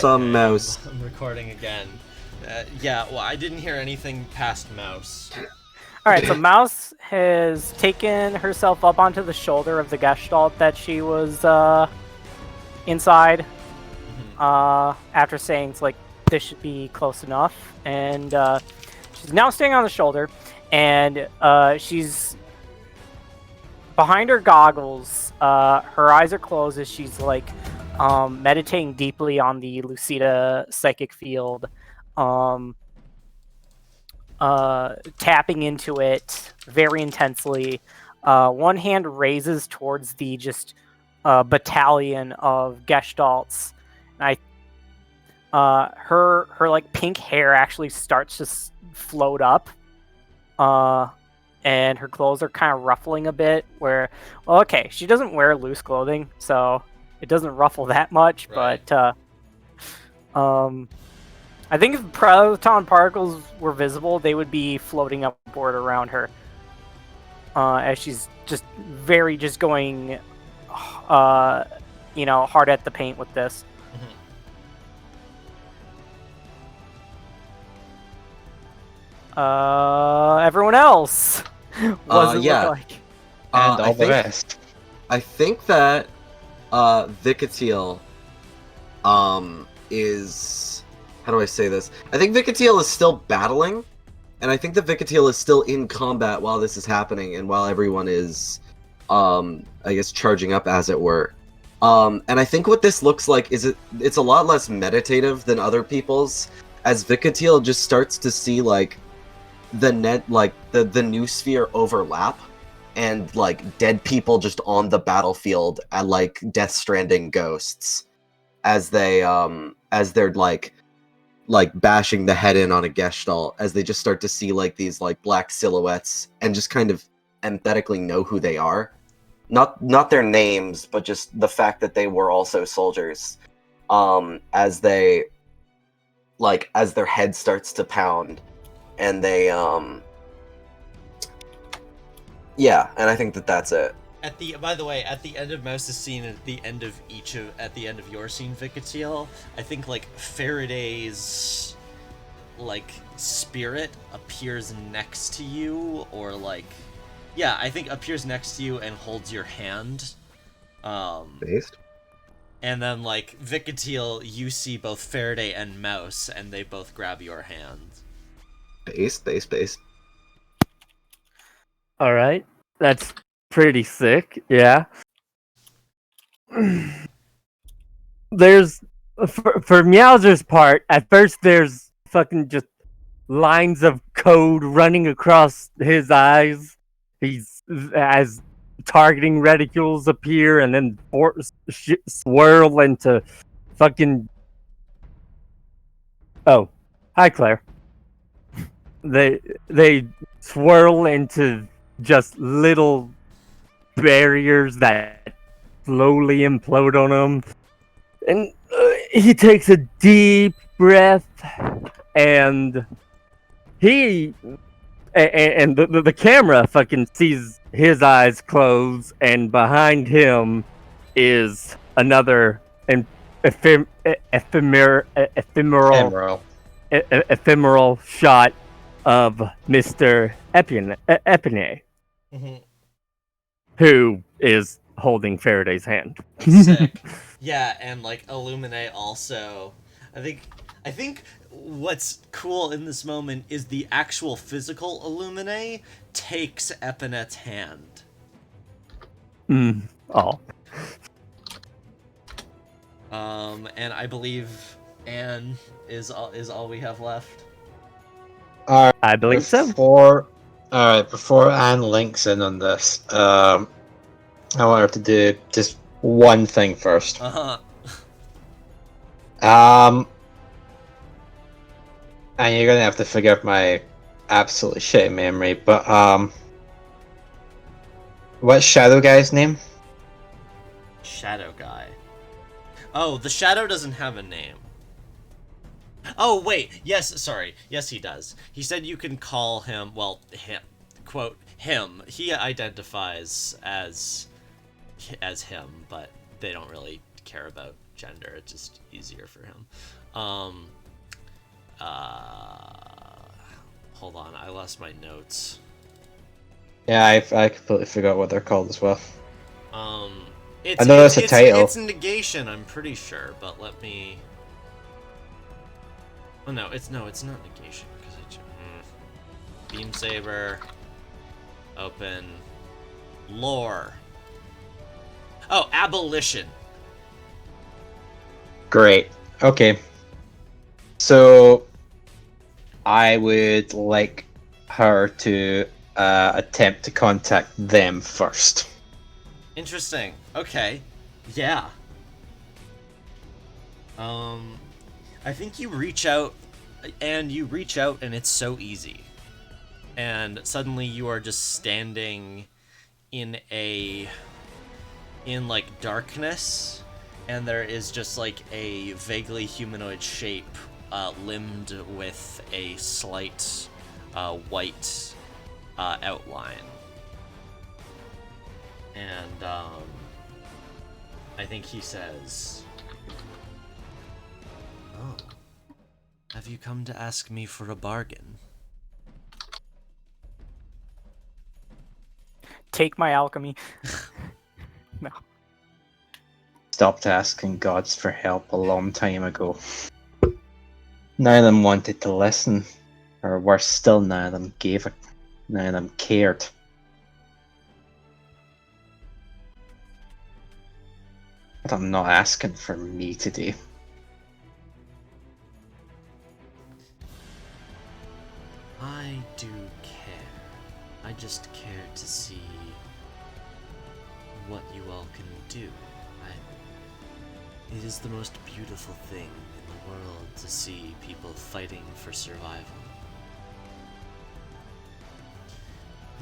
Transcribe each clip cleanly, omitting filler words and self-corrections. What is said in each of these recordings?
Some Okay, mouse. I'm recording again. Yeah, well, I didn't hear anything past mouse. All right, so Mouse has taken herself up onto the shoulder of the Gestalt that she was inside. After saying it's like this should be close enough, and she's now staying on the shoulder, and she's behind her goggles. Her eyes are closed as she's like meditating deeply on the Lucida psychic field. Tapping into it very intensely. One hand raises towards the just battalion of Gestalts. And her like pink hair actually starts to float up. And her clothes are kind of ruffling a bit. Well, okay, she doesn't wear loose clothing, so it doesn't ruffle that much. Right. But I think if proton particles were visible, they would be floating upward around her. As she's just going, hard at the paint with this. Everyone else. What does it look like? And all the rest. I think that Vikatiel is... How do I say this? I think Vikatiel is still battling, and I think that Vikatiel is still in combat while this is happening, and while everyone is, I guess, charging up, as it were. And I think what this looks like is it's a lot less meditative than other people's, as Vikatiel just starts to see, like, the new sphere overlap, and, like, dead people just on the battlefield at, like, Death Stranding ghosts, as they're, like bashing the head in on a Gestalt, as they just start to see like these like black silhouettes and just kind of empathetically know who they are. Not their names, but just the fact that they were also soldiers. As their head starts to pound, and they yeah, and I think that's it. By the way, at the end of Mouse's scene, at the end of your scene, Vikatiel, I think like Faraday's like spirit appears next to you, or like, yeah, I think appears next to you and holds your hand. Based. And then like Vikatiel, you see both Faraday and Mouse, and they both grab your hand. Based. All right, that's pretty sick, yeah. There's, for Meowser's part, at first there's fucking just lines of code running across his eyes. He's, as targeting reticules appear and then swirl into fucking... Oh, hi Claire. They swirl into just little barriers that slowly implode on him, and he takes a deep breath, and the camera fucking sees his eyes close, and behind him is another ephemeral shot of Mr. Epinay. Who is holding Faraday's hand. Sick. Yeah, and like Illuminae also. I think what's cool in this moment is the actual physical Illuminae takes Epinet's hand. Oh. And I believe Anne is all we have left. I believe so. Before Anne links in on this, I want her to do just one thing first. And you're gonna have to forgive my absolutely shitty memory, but what's Shadow Guy's name? Shadow Guy. Oh, the Shadow doesn't have a name. Oh, wait. Yes, sorry. Yes, he does. He said you can call him, well, him. Quote, him. He identifies as him, but they don't really care about gender. It's just easier for him. Hold on, I lost my notes. Yeah, I completely forgot what they're called as well. It's, I know that's a title. It's negation, I'm pretty sure, but let me. Oh no, it's not negation because Beam Saber. Open. Lore. Oh, abolition. Great. Okay. So, I would like her to attempt to contact them first. Interesting. Okay. Yeah. I think you reach out, and it's so easy. And suddenly you are just standing in like darkness, and there is just like a vaguely humanoid shape, limbed with a slight white outline. And I think he says, "Oh, have you come to ask me for a bargain?" Take my alchemy. No. Stopped asking gods for help a long time ago. None of them wanted to listen, or worse still, none of them gave a, none of them cared. But I'm not asking for me today. I do care. I just care to see what you all can do. It is the most beautiful thing in the world to see people fighting for survival.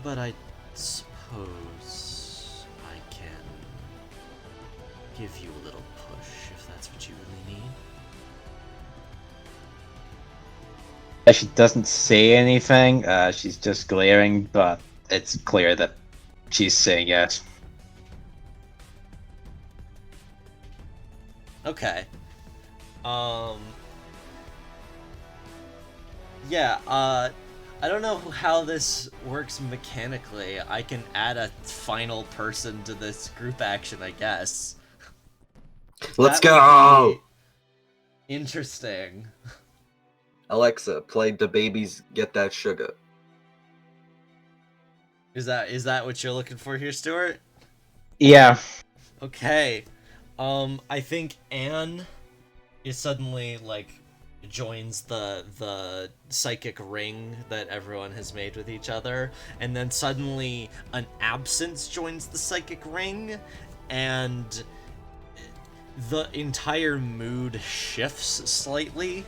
But I suppose I can give you a little push if that's what you really need. She doesn't say anything, she's just glaring, but it's clear that she's saying yes. Okay. Yeah, I don't know how this works mechanically. I can add a final person to this group action, I guess. Let's That would go! be interesting. Alexa, play the babies get that sugar. Is that what you're looking for here, Stuart? Yeah. Okay. I think Anne is suddenly like joins the psychic ring that everyone has made with each other, and then suddenly an absence joins the psychic ring, and the entire mood shifts slightly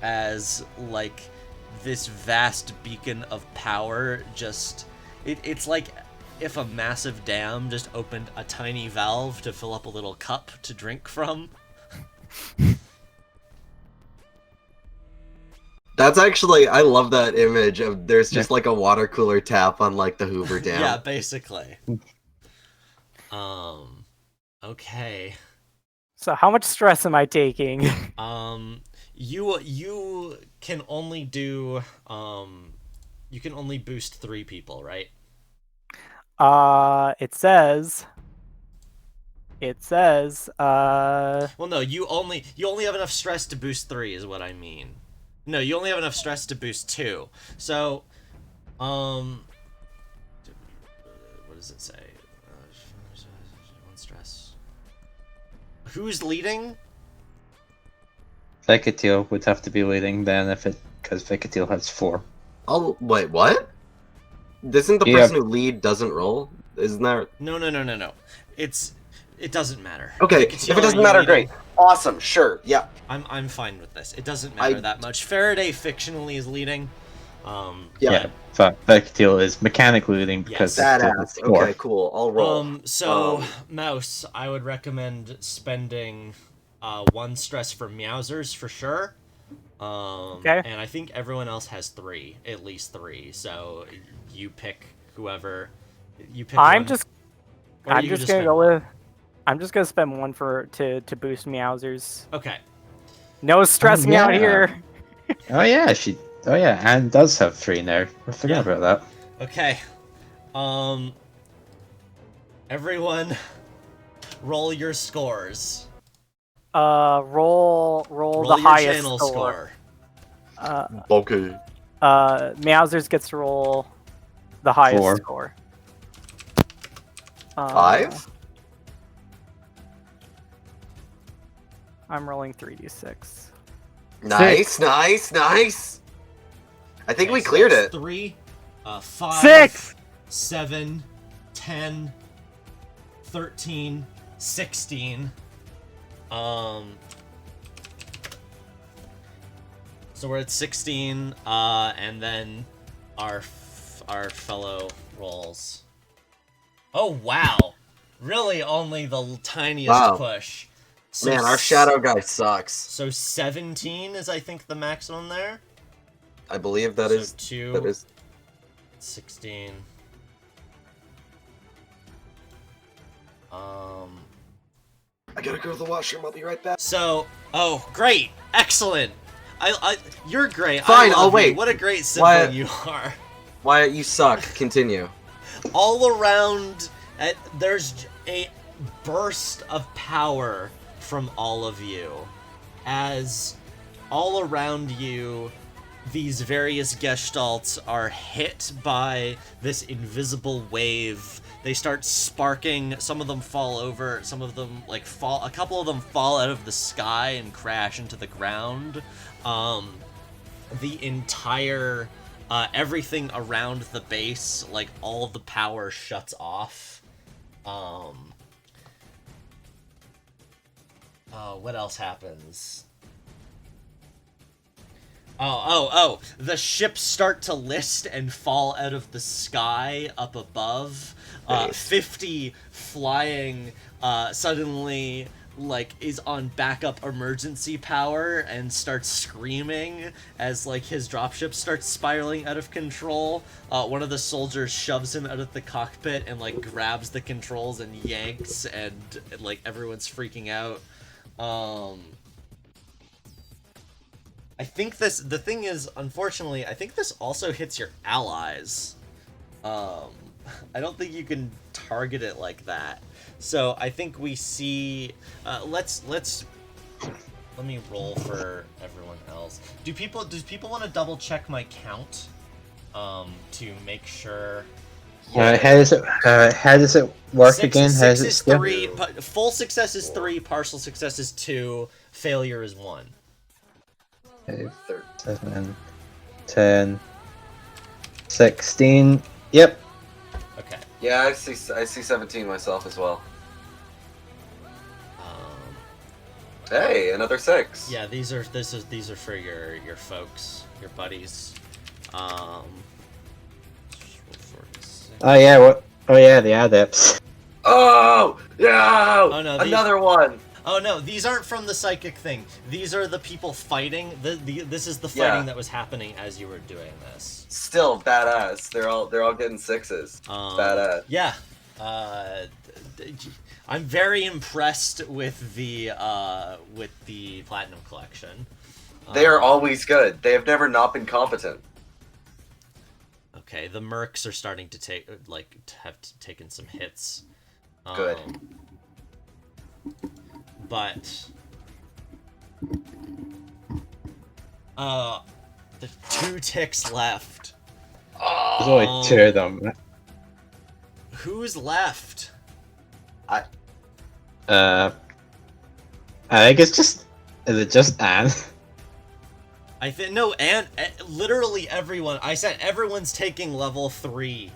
as like this vast beacon of power just it's like if a massive dam just opened a tiny valve to fill up a little cup to drink from. That's actually, I love that image of there's just like a water cooler tap on like the Hoover Dam. Yeah, basically. Okay. So how much stress am I taking? You can only do you can only boost 3 people, right? It says. Well, no, you only have enough stress to boost 3 is what I mean. No, you only have enough stress to boost 2. So, what does it say? 1 stress. Who's leading? Vicatiel would have to be leading then because Vicatiel has 4. Oh, wait, what? Isn't the person who lead doesn't roll? Isn't that... No. It doesn't matter. Okay, if it doesn't matter, great. Awesome, sure, yeah. I'm fine with this. It doesn't matter that much. Faraday fictionally is leading. Yeah, but Vicatiel is mechanically leading because badass. Okay, cool. I'll roll. So Mouse, I would recommend spending 1 stress for Meowsers for sure. Okay. And I think everyone else has 3, at least 3. So you pick whoever. You pick. I'm one. just Or I'm you can just gonna spend go with I'm just gonna spend one to boost Meowsers. Okay. No stressing out yeah. here. Oh yeah, Anne does have 3 now. I forgot Yeah. about that. Okay. Everyone, roll your scores. Roll Roll the your highest channel score. Okay. Meowsers gets to roll the highest 4. score. 5? I'm rolling 3d6. Nice, nice, nice. I think we so cleared that's it. 3, 5, 6. 7, 10, 13, 16. So we're at 16, and then our fellow rolls. Oh wow! Really, only the tiniest Wow. push. So Man, our shadow guy sucks. So 17 is, I think, the maximum there. I believe that So is 2, that is 16. I gotta go to the washroom, I'll be right back. So, oh, great, excellent. You're great. Fine, I love I'll you. wait. What a great sibling Wyatt. you are. Wyatt, you suck. Continue. All around, there's a burst of power from all of you, as all around you, these various gestalts are hit by this invisible wave. They start sparking, some of them fall over, some of them fall, a couple of them fall out of the sky and crash into the ground. The entire, everything around the base, all of the power shuts off. What else happens? Oh, the ships start to list and fall out of the sky up above. Nice. 50 flying, suddenly, is on backup emergency power and starts screaming as, his dropship starts spiraling out of control. One of the soldiers shoves him out of the cockpit and, grabs the controls and yanks, and, everyone's freaking out. I think the thing is, unfortunately, I think this also hits your allies. I don't think you can target it like that. So I think we see, let me roll for everyone else. Does people want to double check my count, to make sure? How does it work again? How does Six it is scale? 3, full success is 3, partial success is 2, failure is 1. 5, 7, 10, 16. Yep. Okay. Yeah, I see 17 myself as well. Hey, another 6. Yeah, these are for your folks, your buddies. Oh yeah. What? Oh yeah, the adepts. Oh no! Oh, no, Another one. Oh no, these aren't from the psychic thing. These are the people fighting. This is the fighting that was happening as you were doing this. Still badass. They're all getting 6s. Badass. Yeah. I'm very impressed with the Platinum Collection. They are always good. They have never not been competent. Okay, the mercs are starting to have taken some hits. Good. But there's 2 ticks left. There's only 2 of them. Who's left? I think it's just. Is it just Anne? I think no, and literally everyone. I said everyone's taking level 3.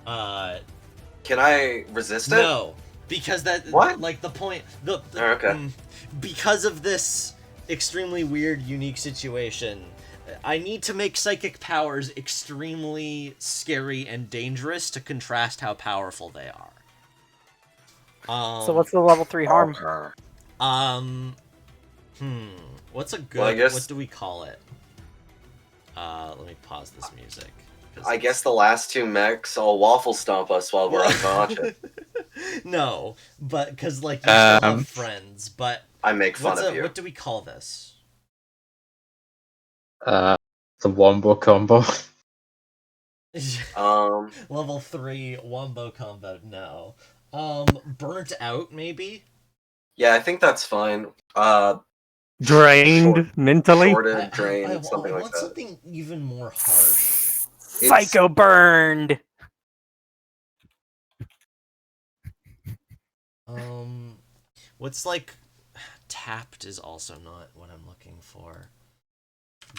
Can I resist it? No, because that What? the point Okay. Because of this extremely weird, unique situation, I need to make psychic powers extremely scary and dangerous to contrast how powerful they are. So what's the level 3 harm? What's a good? Well, I guess- What do we call it? Let me pause this music. 'cause I guess the last 2 mechs all waffle stomp us while we're unconscious. No, but because like you still Um, have friends. But I make fun of you. what do we call this? the wombo combo. Level 3 wombo combo. No. Burnt out maybe. Yeah, I think that's fine. Drained Short- mentally. Shorted, drained, something I like want that. something even more harsh. Psycho burned. What's like tapped is also not what I'm looking for.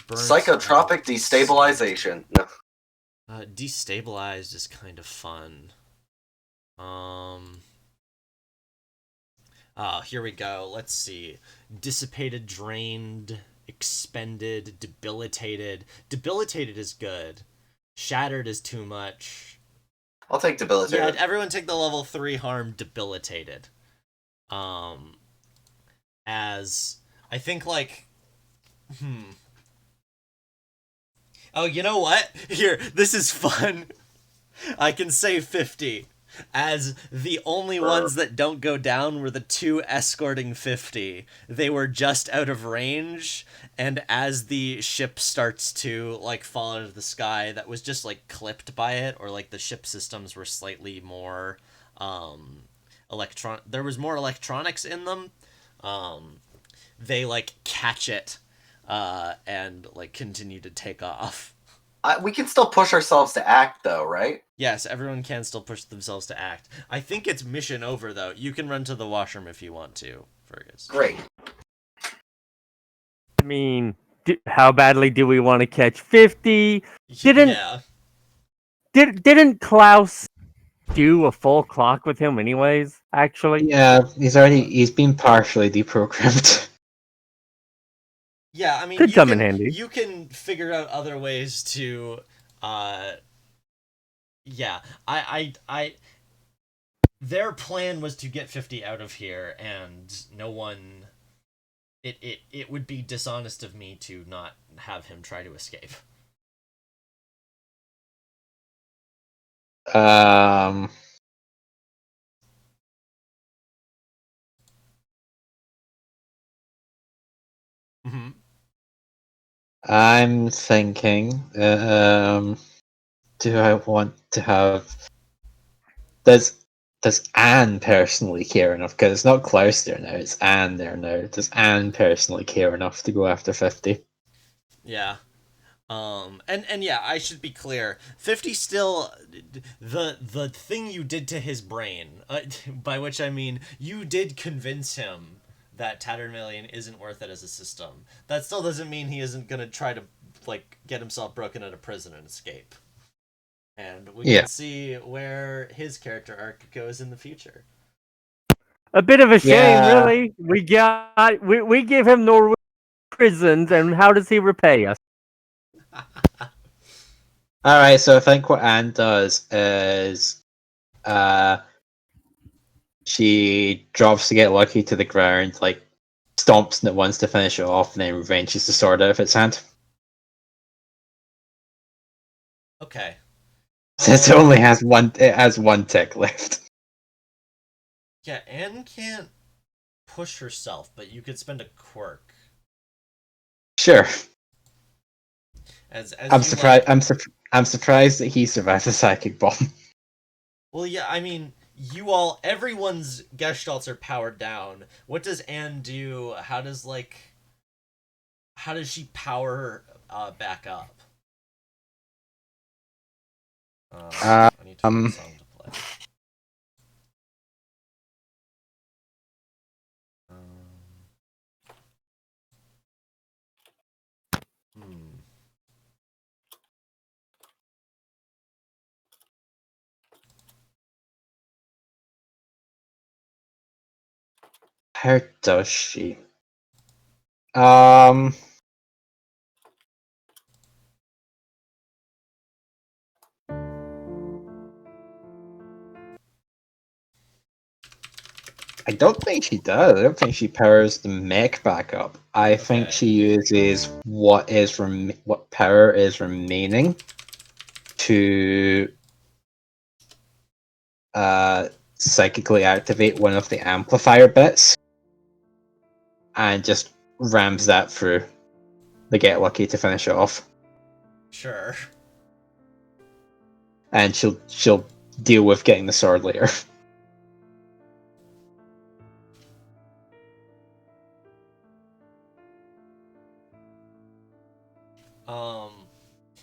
Burnt Psychotropic out. destabilization. No. Destabilized is kind of fun. Here we go. Let's see. Dissipated, drained, expended, debilitated. Debilitated is good. Shattered is too much. I'll take debilitated. Yeah, everyone take the level 3 harm debilitated. As I think like Oh, you know what? Here, this is fun. I can say 50. As the only ones that don't go down were the 2 escorting 50. They were just out of range, and as the ship starts to like fall out of the sky, that was just like clipped by it, or like the ship systems were slightly more there was more electronics in them. They like catch it and like continue to take off. We can still push ourselves to act, though, right? Yes, everyone can still push themselves to act. I think it's mission over, though. You can run to the washroom if you want to, Fergus. Great. I mean, how badly do we want to catch 50? Yeah. Didn't Klaus do a full clock with him anyways, actually? Yeah, he's been partially deprogrammed. Yeah, I mean, Could come in handy. You can figure out other ways to, yeah, I their plan was to get 50 out of here, and no one, it would be dishonest of me to not have him try to escape. Mm-hmm. I'm thinking, do I want to have... Does Anne personally care enough? Because it's not Klaus there now, it's Anne there now. Does Anne personally care enough to go after 50? Yeah. And yeah, I should be clear. 50 still the thing you did to his brain, by which I mean you did convince him that Tattermillion isn't worth it as a system. That still doesn't mean he isn't gonna try to like get himself broken out of prison and escape. And we can see where his character arc goes in the future. A bit of a shame, really. We give him Norway prisons, and how does he repay us? Alright, so I think what Anne does is she drops to get lucky to the ground, like stomps and it wants to finish it off, and then revenges the sword out of its hand. Okay. So it only has one tick left. Yeah, Anne can't push herself, but you could spend a quirk. Sure. I'm surprised. I'm surprised that he survived the psychic bomb. Well, yeah, I mean, everyone's gestalts are powered down. What does Anne do? How does she power back up? I need to find a song to play. How does she? I don't think she does. I don't think she powers the mech back up. I think she uses what power is remaining to psychically activate one of the amplifier bits and just rams that through the Get Lucky to finish it off. Sure. And she'll deal with getting the sword later.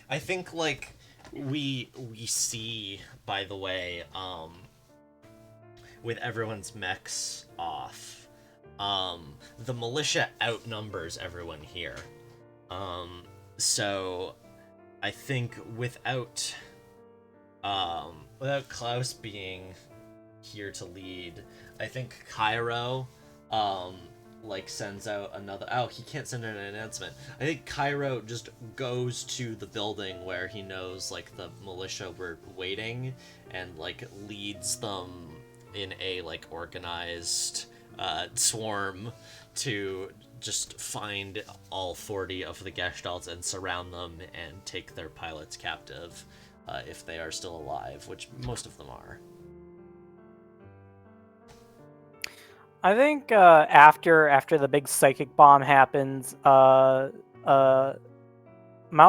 I think like we see, by the way, with everyone's mechs off, the militia outnumbers everyone here. So I think without Klaus being here to lead, I think Cairo like sends out another. Oh, he can't send out an announcement. I think Cairo just goes to the building where he knows like the militia were waiting, and like leads them in a like organized swarm to just find all 40 of the Gestalts and surround them and take their pilots captive, if they are still alive, which most of them are. I think after the big psychic bomb happens, Mouse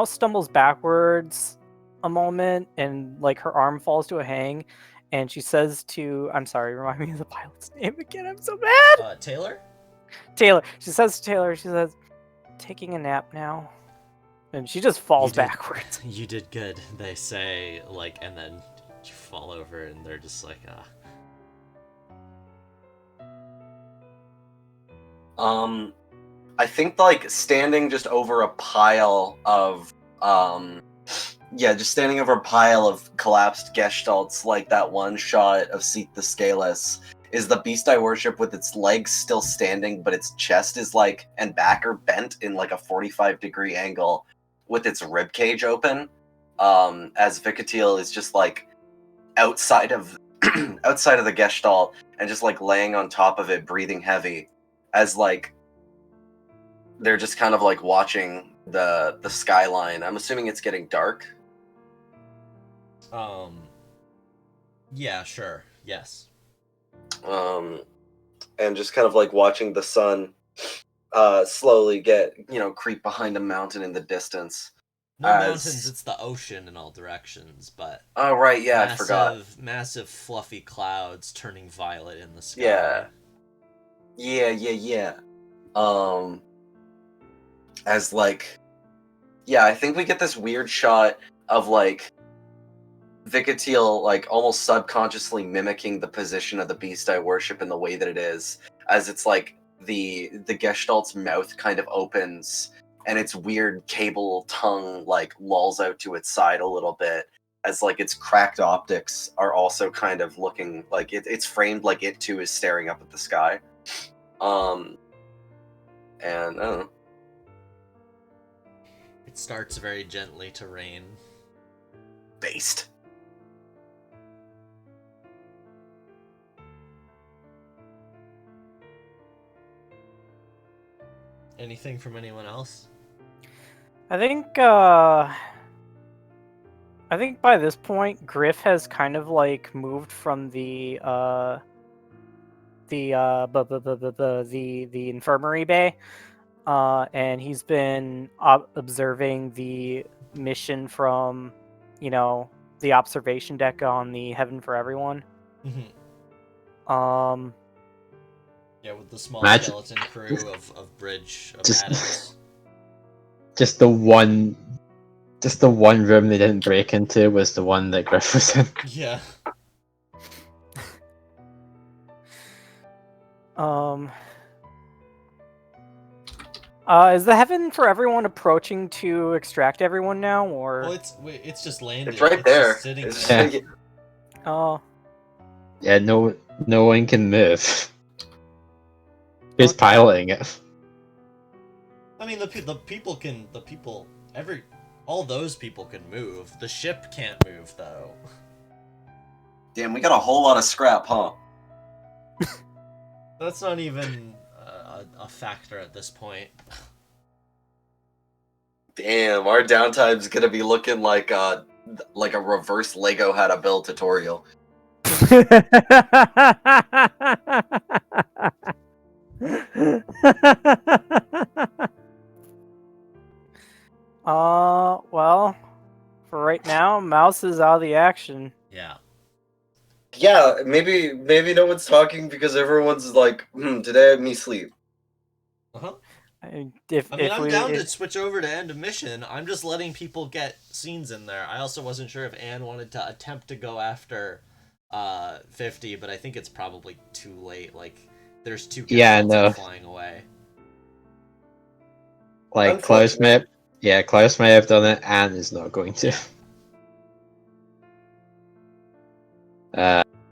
stumbles backwards a moment, and like her arm falls to a hang, and she says to, I'm sorry, remind me of the pilot's name again. I'm so bad. Taylor. She says to Taylor, she says, "Taking a nap now," and she just falls backwards. You did good, they say, like, and then you fall over, and they're just like, I think like standing just over a pile of just standing over a pile of collapsed gestalts, like that one shot of Seat the Scaleless, is the beast I worship with its legs still standing, but its chest is like and back are bent in like a 45-degree angle with its rib cage open. As Vicatiel is just like outside of outside of the gestalt and just like laying on top of it, breathing heavy, as like they're just kind of like watching the skyline. I'm assuming it's getting dark. Yeah, sure, yes. And just kind of like watching the sun slowly get, creep behind a mountain in the distance. No mountains, it's the ocean in all directions, but... Oh, right, yeah, I forgot. Massive fluffy clouds turning violet in the sky. Yeah. As like... Yeah, I think we get this weird shot of like Vicatiel like almost subconsciously mimicking the position of the beast I worship in the way that it is, as it's like the Gestalt's mouth kind of opens and its weird cable tongue like lolls out to its side a little bit, as like its cracked optics are also kind of looking like it's framed like it too is staring up at the sky. And I don't know. It starts very gently to rain. Based. Anything from anyone else? I think by this point, Griff has kind of like moved from the infirmary bay, and he's been observing the mission from, the observation deck on the Heaven for Everyone. Mm-hmm. Yeah, with the small skeleton crew of Bridge of Adams. Just the one room they didn't break into was the one that Griff was in. Yeah. Is the Heaven for Everyone approaching to extract everyone now, or? Well, it's just landed. It's right there. Just sitting there. Oh. Yeah, no one can move. Who's piloting it? I mean, all those people can move. The ship can't move, though. Damn, we got a whole lot of scrap, huh? That's not even a factor at this point. Damn, our downtime's gonna be looking like a reverse Lego how to build tutorial. Well, for right now, Mouse is out of the action. Yeah. Yeah, maybe no one's talking because everyone's like, did I have me sleep? Uh-huh. If I mean, if I'm we down to if, switch over to end of mission. I'm just letting people get scenes in there. I also wasn't sure if Anne wanted to attempt to go after 50, but I think it's probably too late. Like, there's two Yeah, Gestalts no. flying away. Like Klaus may have done it, and is not going to.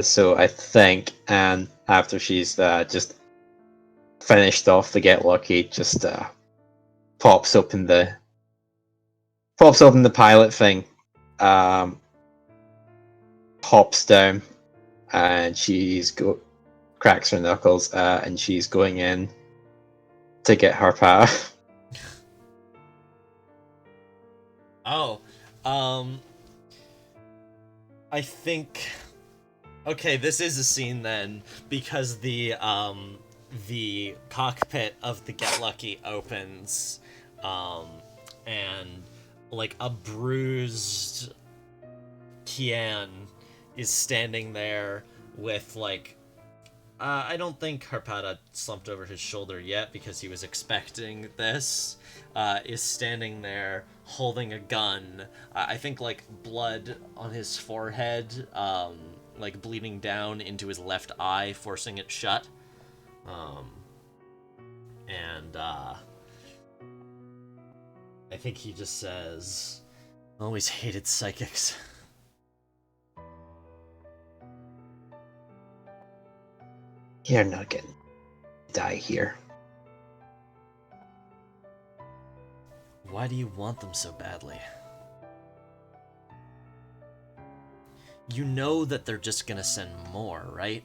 So I think Anne, after she's just finished off the Get Lucky, just pops open the pilot thing, hops down, and cracks her knuckles, and she's going in to get her power. Oh, I think. Okay, this is a scene then, because the cockpit of the Get Lucky opens, and like a bruised Kian is standing there with like. I don't think Harpada slumped over his shoulder yet because he was expecting this. Is standing there holding a gun. I think like blood on his forehead, like bleeding down into his left eye, forcing it shut. And I think he just says, "Always hated psychics." You're not getting die here. Why do you want them so badly? You know that they're just gonna send more, right?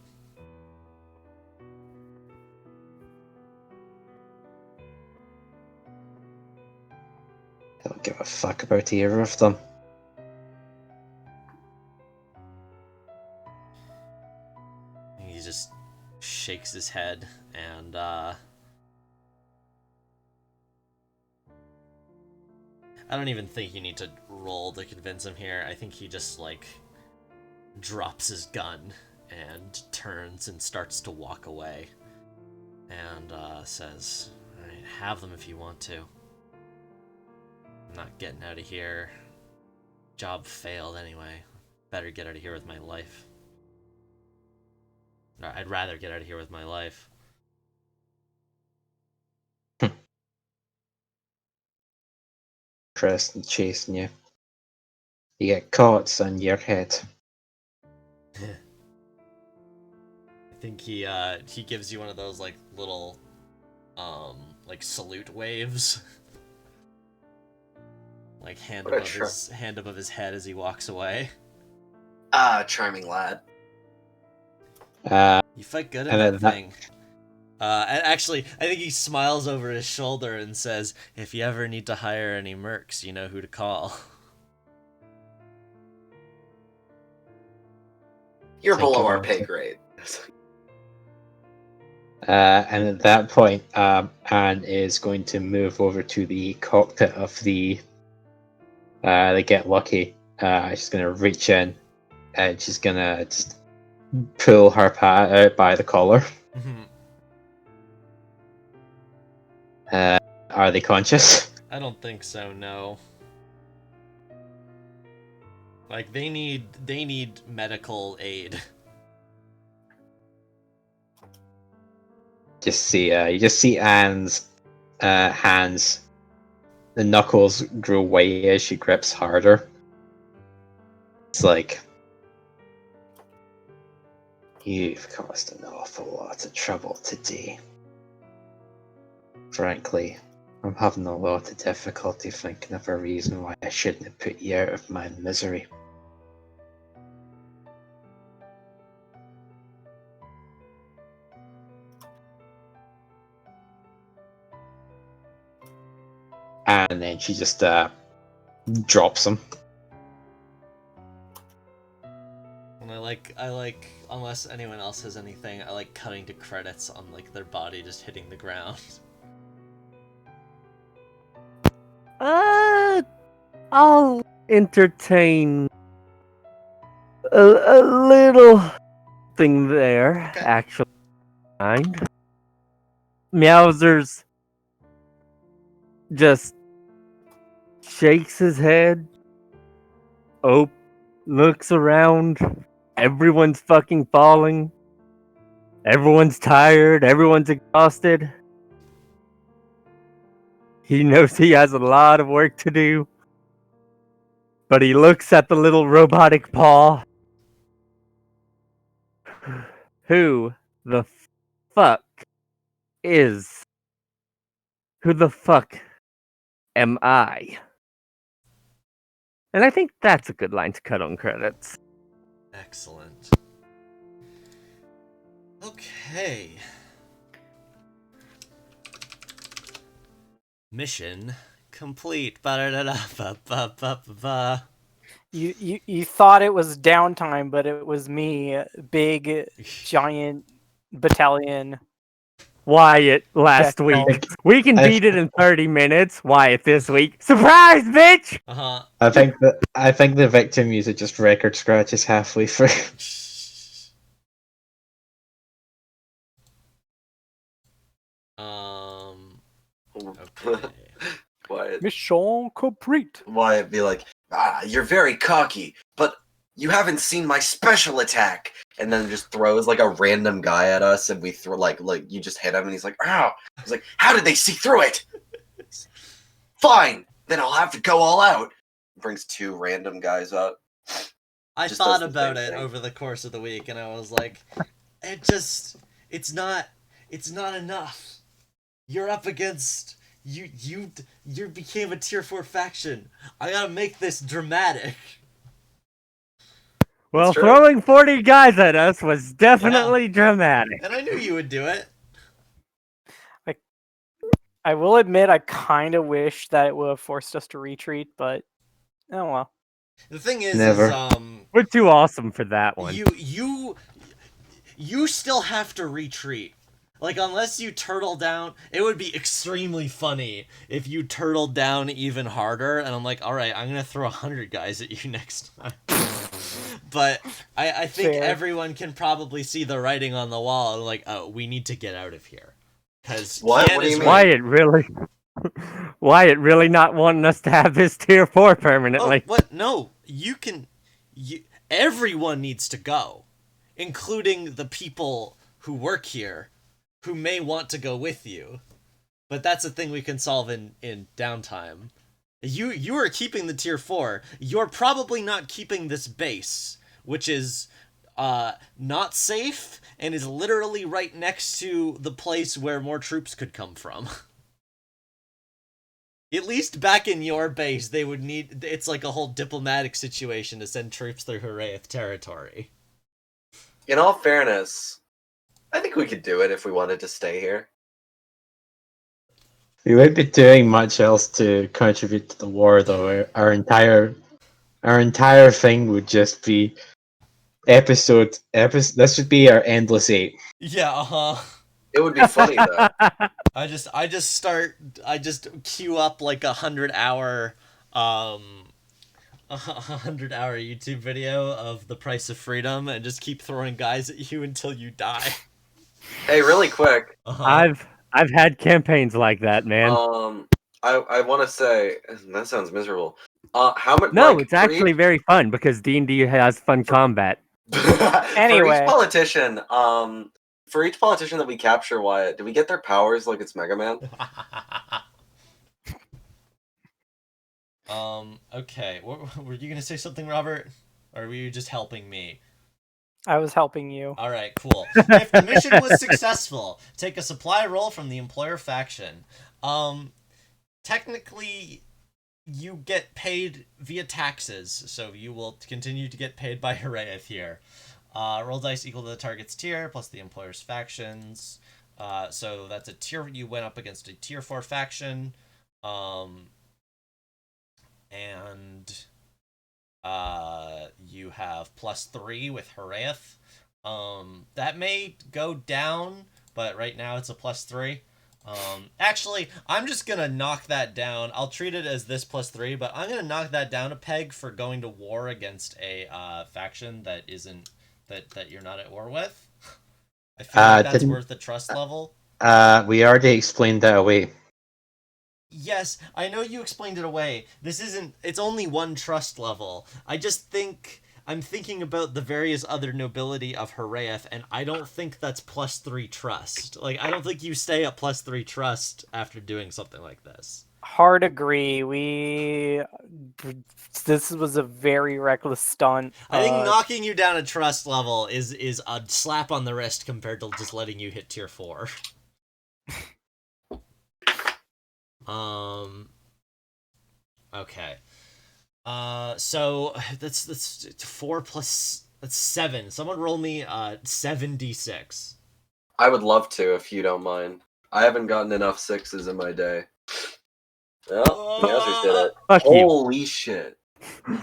I don't give a fuck about either of them. He just shakes his head and I don't even think you need to roll to convince him here. I think he just like drops his gun and turns and starts to walk away and says, "Alright, have them if you want to. I'm not getting out of here. Job failed anyway. Better get out of here with my life. Or I'd rather get out of here with my life." Interesting chasing you. You get caught, it's on your head. I think he gives you one of those like little like salute waves. Like hand above his head as he walks away. Ah, charming lad. You fight good in And that then thing. And actually, I think he smiles over his shoulder and says, "If you ever need to hire any mercs, you know who to call." You're Think below our about pay it. grade. And at that point, Anne is going to move over to the cockpit of the Get Lucky. She's going to reach in and she's going to just pull her pat out by the collar. Are they conscious? I don't think so, no. Like they need medical aid. You just see Anne's hands, the knuckles grow white as she grips harder. It's like, you've caused an awful lot of trouble today. Frankly, I'm having a lot of difficulty thinking of a reason why I shouldn't have put you out of my misery. And then she just drops him. And I like unless anyone else has anything, I like cutting to credits on like their body just hitting the ground. I'll entertain a little thing there, Okay. actually. Mind. Meowsers just shakes his head. Looks around. Everyone's fucking falling. Everyone's tired. Everyone's exhausted. He knows he has a lot of work to do. But he looks at the little robotic paw. Who the fuck is? Who the fuck am I? And I think that's a good line to cut on credits. Excellent. Okay. Mission complete. Ba-da-da-da-ba-ba-ba-ba. You thought it was downtime, but it was me, big giant battalion. Wyatt last Jack week. Ball. We can beat it in 30 minutes. Wyatt this week. Surprise, bitch! Uh-huh. I think the victim music just record scratches halfway through. Okay. Mission complete. Wyatt be like, you're very cocky, but you haven't seen my special attack. And then just throws like a random guy at us, and we throw like you just hit him, and he's like, ow. He's like, how did they see through it? Fine, then I'll have to go all out. Brings 2 random guys up. I Just thought does the about same it thing. over the course of the week, and I was like, it's not enough. You're up against you became a tier 4 faction. I gotta make this dramatic. Well, That's true. throwing 40 guys at us was definitely dramatic. And I knew you would do it. I will admit, I kind of wish that it would have forced us to retreat, but oh well. The thing is, Never. We're too awesome for that one. you still have to retreat. Like, unless you turtle down, it would be extremely funny if you turtled down even harder, and I'm like, alright, I'm gonna throw 100 guys at you next time. But I think Fair. everyone can probably see the writing on the wall, and like, oh, we need to get out of here. Because What? What do you mean? Wyatt really not wanting us to have this tier 4 permanently. Oh, what? No, everyone needs to go, including the people who work here, who may want to go with you. But that's a thing we can solve in downtime. You are keeping the tier 4. You're probably not keeping this base, which is not safe and is literally right next to the place where more troops could come from. At least back in your base, they would need... It's like a whole diplomatic situation to send troops through Haraeth territory. In all fairness, I think we could do it if we wanted to stay here. We won't be doing much else to contribute to the war, though. Our entire thing would just be episode. This would be our endless 8. Yeah, uh-huh. It would be funny though. I just queue up like 100-hour YouTube video of the price of freedom and just keep throwing guys at you until you die. Hey, really quick. Uh-huh. I've had campaigns like that, man. I want to say that sounds miserable. How much? No, like, it's actually very fun because D&D has fun combat. Anyway. For each politician that we capture, Wyatt, do we get their powers like it's Mega Man? Okay. Were you gonna say something, Robert? Or were you just helping me? I was helping you. Alright, cool. If the mission was successful, take a supply roll from the employer faction. Technically, you get paid via taxes, so you will continue to get paid by Haraeth here. Roll dice equal to the target's tier, plus the employer's factions. So that's a tier, you went up against a tier 4 faction. And you you have +3 with Haraeth. That may go down, but right now it's a +3. Actually, I'm just gonna knock that down. I'll treat it as this +3, but I'm gonna knock that down a peg for going to war against a faction that isn't that you're not at war with. I feel like that's worth the trust level. We already explained that away. Yes, I know you explained it away. This isn't. It's only one trust level. I just think I'm thinking about the various other nobility of Haraeth, and I don't think that's +3 trust. Like, I don't think you stay at +3 trust after doing something like this. Hard agree. This was a very reckless stunt. I think knocking you down a trust level is a slap on the wrist compared to just letting you hit tier 4. Okay. So that's 4 plus. That's 7. Someone roll me 7d6. I would love to, if you don't mind. I haven't gotten enough 6s in my day. Oh, Meowsers did it. Fuck you. Holy shit.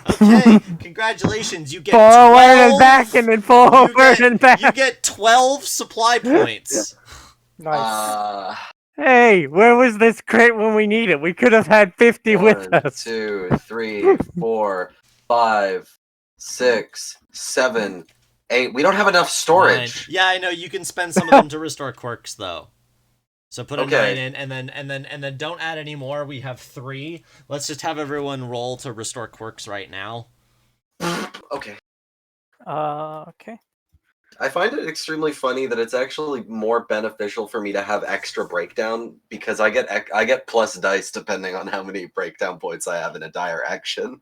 Okay, congratulations. You get Forward 12, and back and then forward and back. You get 12 supply points. Nice. Hey, where was this crate when we need it? We could have had 50 with 1, us. 2, 3, 4, 5, 6, 7, 8. We don't have enough storage. 9. Yeah, I know. You can spend some of them to restore quirks, though. So put a 9 in, and then don't add any more. We have 3. Let's just have everyone roll to restore quirks right now. Okay. Okay. I find it extremely funny that it's actually more beneficial for me to have extra breakdown because I get plus dice depending on how many breakdown points I have in a dire action.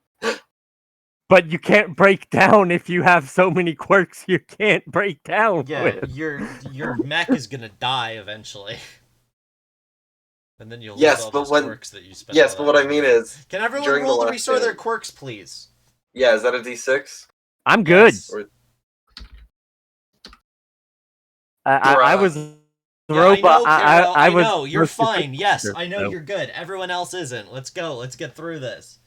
But you can't break down if you have so many quirks you can't break down Yeah, with. your mech is gonna die eventually. And then you'll Yes, lose all but those when- quirks that you spent. Yes, all but that what I money mean on. is, Can everyone during the roll to last restore their game- quirks, please? yeah, is that a D6? I'm good. Yes. Or- I was Yeah, robot. I was. know. You're supposed to fine. be Yes, faster, I know so. you're good. Everyone else isn't. Let's go. Let's get through this.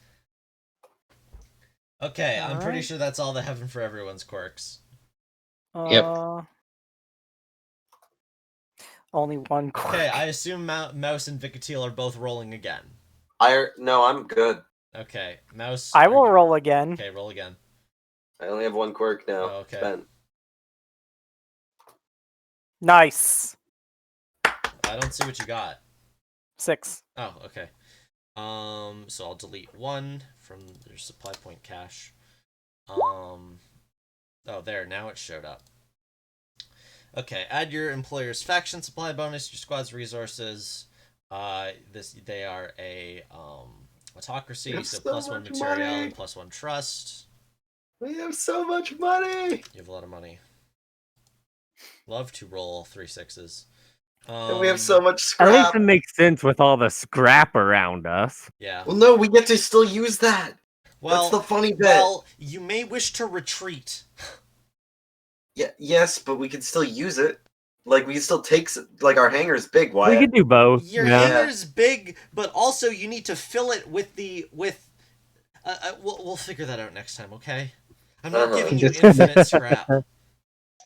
Okay, I'm pretty Alright. sure that's all the heaven for everyone's quirks. Yep. Only one quirk. Okay, I assume Mouse and Vicatile are both rolling again. No, I'm good. Okay, Mouse. I will roll again. Okay, roll again. I only have 1 quirk now. Oh, okay. Spent. Nice. I don't see what you got. 6. Oh, okay. So I'll delete 1 from your supply point cache. Oh, there. Now it showed up. Okay, add your employer's faction supply bonus to your squad's resources. They are a autocracy, There's so so +1 much material money. and +1 trust. We have so much money! You have a lot of money. Love to roll 3 6s. And we have so much At least scrap. it makes sense with all the scrap around us. Yeah. Well, no, we get to still use that. Well, That's the funny bit. well, you may wish to retreat. Yeah, yes, but we can still use it. Like, we can still take... Like, our hangar's big, We Wyatt. could do both. Your yeah. hangar's big, but also you need to fill it with we'll figure that out next time, okay? I'm not giving you Just- infinite scrap.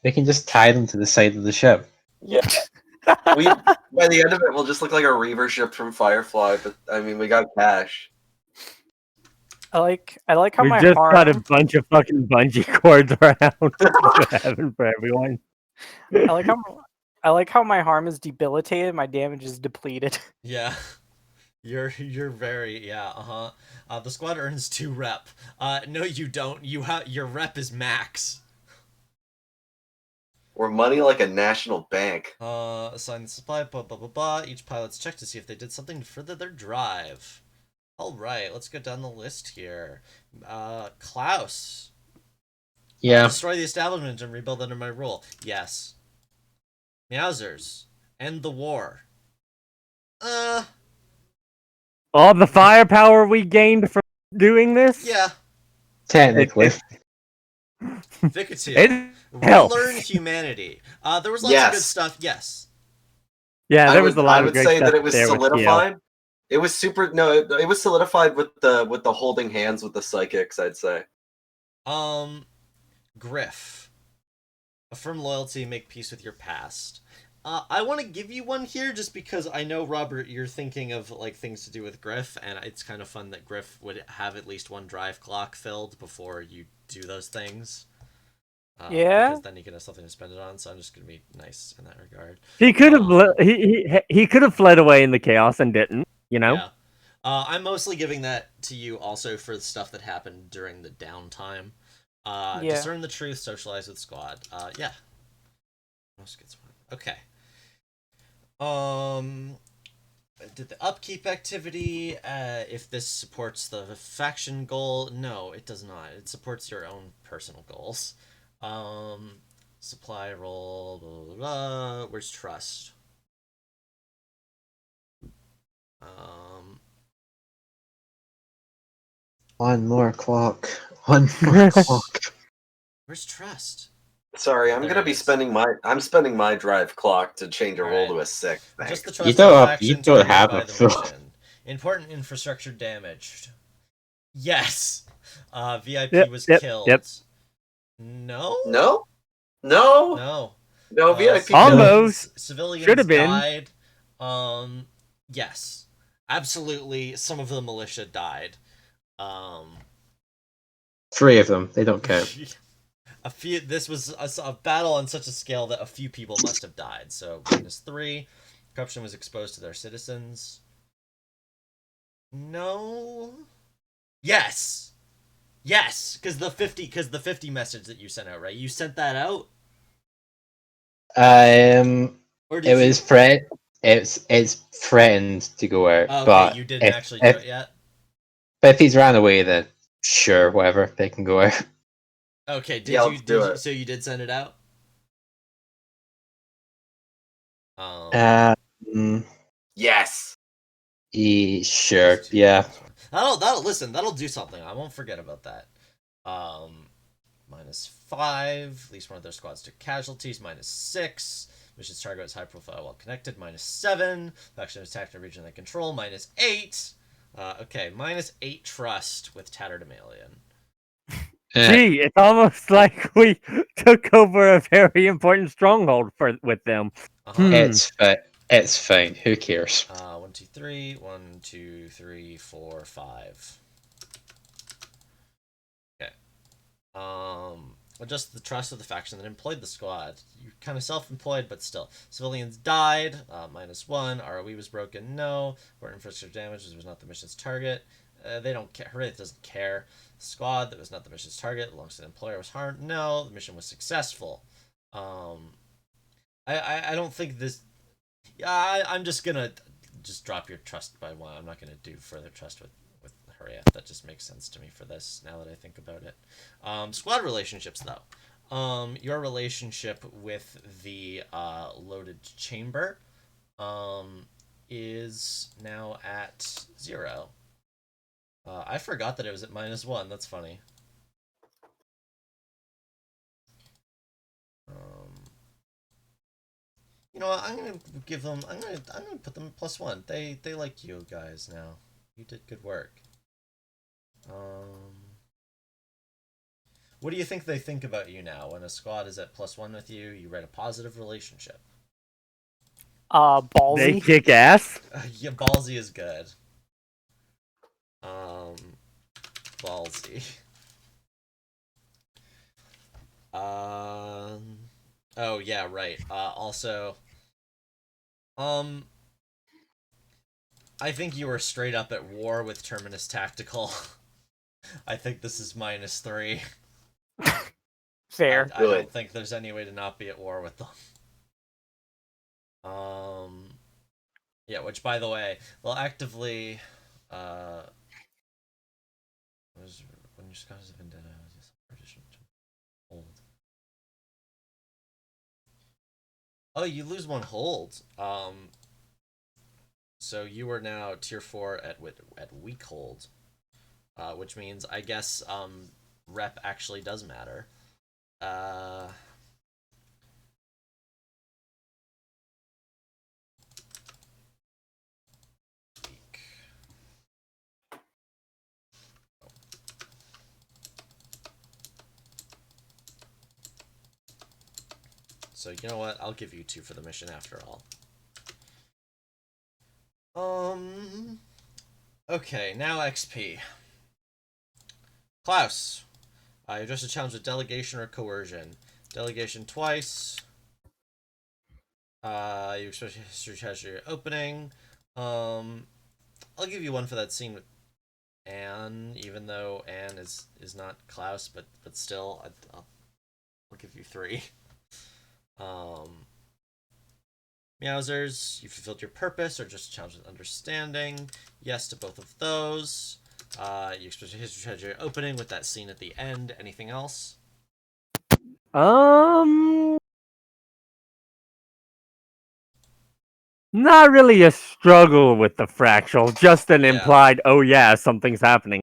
We can just tie them to the side of the ship. Yeah. We, by the end of it, we'll just look like a Reaver ship from Firefly, but, I mean, we got cash. I like how We my just got a harm. bunch of fucking bungee cords around heaven for everyone. I like how my harm is debilitated. My damage is depleted. Yeah. You're very the squad earns 2 rep. No you don't. Your rep is max. We're money like a national bank. Assign the supply, blah blah blah blah. Each pilot's check to see if they did something to further their drive. Alright, let's go down the list here. Klaus. Yeah. Destroy the establishment and rebuild under my rule. Yes. Meowsers. End the war. All the firepower we gained from doing this? Yeah. Technically. Vicatile. It helps. Relearn humanity. There was lots of good Yes. stuff. Yes. Yeah, there was a lot I of would great say stuff that it was there with Keo. solidified. It was super. No, it was solidified with the holding hands with the psychics. I'd say. Griff. Affirm loyalty, make peace with your past. I want to give you one here just because I know, Robert, you're thinking of like things to do with Griff, and it's kind of fun that Griff would have at least one drive clock filled before you do those things. Yeah. Because then you can have something to spend it on. So I'm just gonna be nice in that regard. He could have he could have fled away in the chaos and didn't. You know. Yeah. I'm mostly giving that to you also for the stuff that happened during the downtime. Yeah. Discern the truth, socialize with squad. Yeah. Most good squad. Okay. Did the upkeep activity, if this supports the faction goal? No, it does not. It supports your own personal goals. Supply roll, blah, blah, blah. Where's trust? One more clock. One more clock. Where's trust? Sorry, I'm There gonna it be is. spending my drive clock to change a roll Alright. to a 6. Just Thanks. the trust You don't of the have- faction you don't targeted have by a the full- mission. Important infrastructure damaged. Yes. VIP Yep, was yep, killed. yep. No. No, no, No. no. VIP. Almost. Civilians Should've been. died. Yes. Absolutely. Some of the militia died. 3 of them. They don't count. A few. This was a battle on such a scale that a few people must have died. So -3. Corruption was exposed to their citizens. No. Yes. Yes, because the 50 message that you sent out, right? You sent that out, or did It was it's threatened to go out, Oh, okay, but you didn't if, actually do it yet. but if he's ran away, then sure, whatever, they can go out. Okay, did Yeah, you? let's Did do you? it. So you did send it out. Yes. Sure, yeah. That'll do something. I won't forget about that. -5. At least one of their squads took casualties. -6. Mission's target was high profile while connected. -7. Faction attacked a region they control. -8. Okay, -8 trust with Tattered Amalian. Gee, it's almost like we took over a very important stronghold with them. It's fine. Who cares? 1, 2, 3. 1, 2, 3, 4, 5. Okay. Just the trust of the faction that employed the squad. You're kind of self-employed, but still. Civilians died. -1. ROE was broken. No. Important infrastructure damage was not the mission's target. They don't care. It doesn't care. Squad that was not the mission's target. Belongs to the employer was harmed. No. The mission was successful. I don't think this. Yeah, I'm just gonna drop your trust by 1. I'm not gonna do further trust with Hurrieth. That just makes sense to me for this, now that I think about it. Squad relationships, though. Your relationship with the loaded chamber is now at 0. I forgot that it was at -1. That's funny. You know what? I'm gonna give them. I'm gonna put them at +1. They like you guys now. You did good work. What do you think they think about you now? When a squad is at +1 with you, you write a positive relationship. They Ballsy. kick ass. Yeah, ballsy is good. Ballsy. Oh yeah, right. Also, I think you were straight up at war with Terminus Tactical. I think this is -3. Fair. I don't think there's any way to not be at war with them. Yeah, which by the way, they'll actively when your scout is a vendetta, hold. Oh, you lose 1 hold. So you are now tier 4 at weak hold, which means I guess rep actually does matter. Weak. So you know what? I'll give you 2 for the mission after all. Okay, now XP. Klaus. You address a challenge with delegation or coercion. Delegation twice. You express your history treasure opening. I'll give you 1 for that scene with Anne, even though Anne is not Klaus, but still, I'll give you 3. Meowsers, you fulfilled your purpose, or just a challenge with understanding. Yes to both of those. You express your history treasure opening with that scene at the end. Anything else? Not really a struggle with the fractal, just an Yeah. implied, oh yeah, something's happening.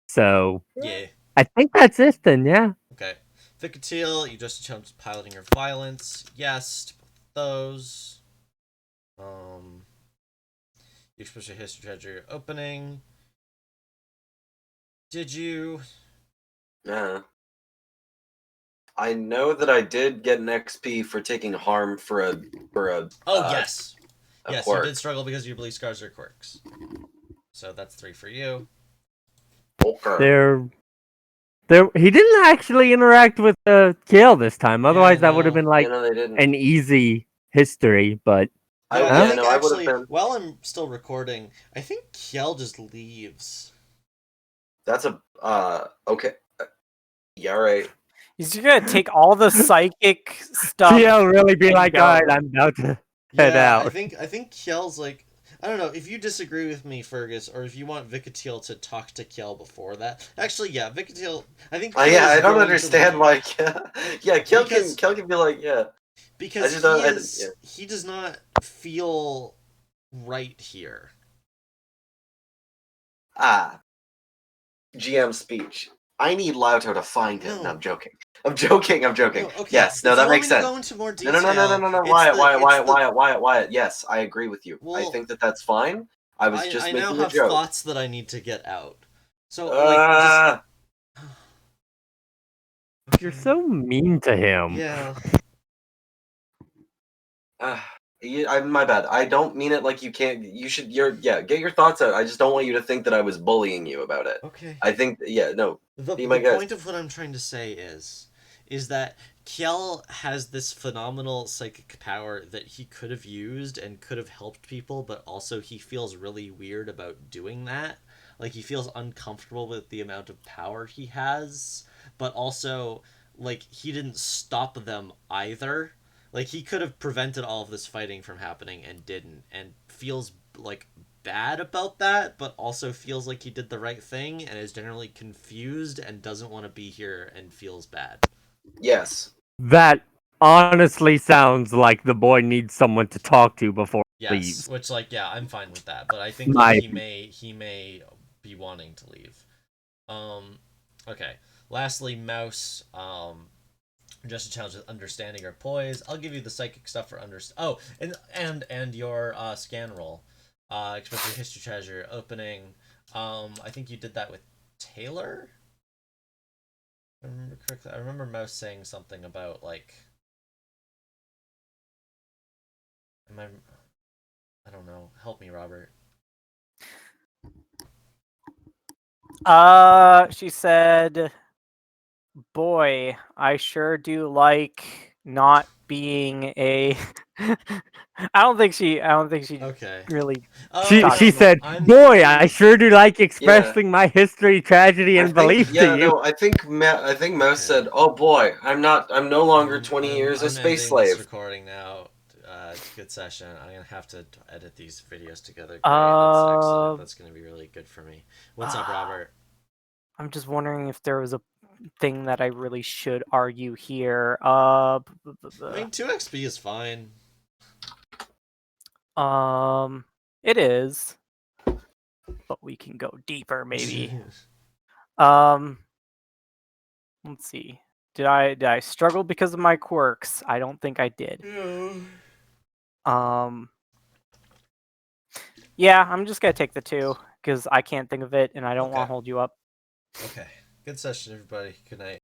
So, Yeah. I think that's it then, yeah. Okay. Vicatile, you just challenge with piloting your violence. Yes to both those. You express your history treasure opening. Did you? Yeah. I know that I did get an XP for taking harm for a Yes. Yes, quirk. you did struggle because you believe scars are quirks. So that's 3 for you. Okay. He didn't actually interact with Kale this time. Otherwise, that would have been like they didn't. an easy history. But I I think would have actually, been. while I'm still recording, I think Kiel just leaves. That's a okay. Yeah, right. He's just gonna take all the psychic stuff. Kale really be and like, go. all right, I'm about to head out. I think Kiel's like, I don't know if you disagree with me, Fergus, or if you want Vicatile to talk to Kiel before that. Actually, yeah, Vicatile. I think. Kiel Yeah, is I don't willing to understand leave. why. Yeah, Kel Because- can be like, yeah. Because just don't- he does not feel right here. GM speech. I need Lauto to find him. No. No, I'm joking. I'm joking. No, okay. Yes, no, if that you makes want me to sense. go into more No, detail. no. it's Wyatt. Yes, I agree with you. I Well, think that's fine. I was just I making now a have joke. thoughts that I need to get out. So like, You're so mean to him. yeah. My bad. I don't mean it like you can't. You should. Get your thoughts out. I just don't want you to think that I was bullying you about it. Okay. I think. Yeah. No. The Be my guest. point of what I'm trying to say is that Kiel has this phenomenal psychic power that he could have used and could have helped people, but also he feels really weird about doing that. Like, he feels uncomfortable with the amount of power he has, but also, like, he didn't stop them either. Like, he could have prevented all of this fighting from happening and didn't, and feels, like, bad about that, but also feels like he did the right thing and is generally confused and doesn't want to be here and feels bad. Yes. That honestly sounds like the boy needs someone to talk to before he Yes, leaves. which, like, yeah, I'm fine with that, but I think My- like, he may be wanting to leave. Okay. Lastly, Mouse, just a challenge with understanding or poise. I'll give you the psychic stuff for Oh, and your scan roll. Express your history treasure opening. I think you did that with Taylor. If I remember correctly. I remember Mouse saying something about like. I don't know. Help me, Robert. She said, "Boy, I sure do like not being a." I don't think she Okay. really. She said, "Boy, I sure do like expressing my history, tragedy, and belief to you." No, I think Mouse said, "Oh boy, I'm no longer 20 years a space slave." This recording now. Good session. I'm gonna have to edit these videos together. Great. That's excellent. That's gonna be really good for me. What's up, Robert? I'm just wondering if there was a thing that I really should argue here. I mean, 2 XP is fine. It is, but we can go deeper, maybe. Let's see. Did I struggle because of my quirks? I don't think I did. Yeah, I'm just gonna take the 2 because I can't think of it, and I don't want to hold you up. Okay. Good session, everybody. Good night.